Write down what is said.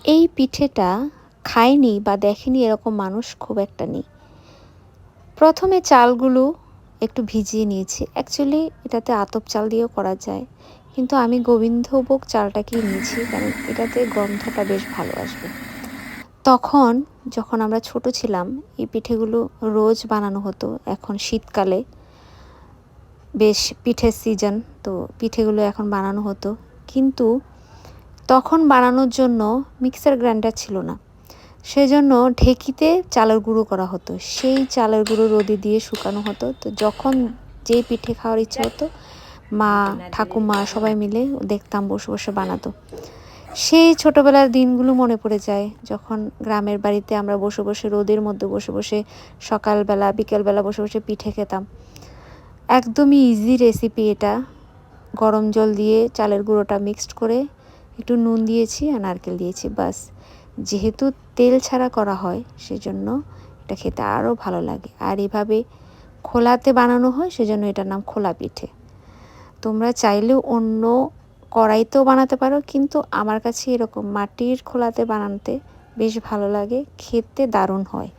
এই পিঠেটা খায়নি বা দেখেনি এরকম মানুষ খুব একটা নেই। প্রথমে চালগুলো একটু ভিজিয়ে নিয়েছি। অ্যাকচুয়ালি এটাতে আতপ চাল দিয়েও করা যায়। কিন্তু আমি গোবিন্দভোগ চালটাকেই নিয়েছি কারণ এটাতে গন্ধটা বেশ ভালো আসবে। তখন যখন আমরা ছোট ছিলাম এই পিঠেগুলো রোজ বানানো হতো। এখন শীতকালে বেশ পিঠের সিজন, তো পিঠেগুলো এখন বানানো হতো। কিন্তু তখন বানানোর জন্য মিক্সার গ্রাইন্ডার ছিল না। সেজন্য ঢেঁকিতে চালের গুঁড়ো করা হতো। সেই চালের গুঁড়ো রোদে দিয়ে শুকানো হতো। তো যখন যেই পিঠে খাওয়ার ইচ্ছে হতো মা, ঠাকুমা সবাই মিলে দেখতাম বসে বসে বানাতো। সেই ছোটোবেলার দিনগুলো মনে পড়ে যায় যখন গ্রামের বাড়িতে আমরা বসে বসে রোদের মধ্যে বসে বসে সকালবেলা বিকেলবেলা বসে বসে পিঠে খেতাম। একদমই ইজি রেসিপি এটা। গরম জল দিয়ে চালের গুঁড়োটা মিক্সড করে একটু নুন দিয়েছি আর নারকেল দিয়েছি, বাস। যেহেতু তেল ছাড়া করা হয় সেজন্য এটা খেতে আরও ভালো লাগে। আর এভাবে খোলাতে বানানো হয় সেজন্য এটার নাম খোলা পিঠে। তোমরা চাইলেও অন্য কড়াইতেও বানাতে পারো, কিন্তু আমার কাছে এরকম মাটির খোলাতে বানাতে বেশ ভালো লাগে, খেতে দারুণ হয়।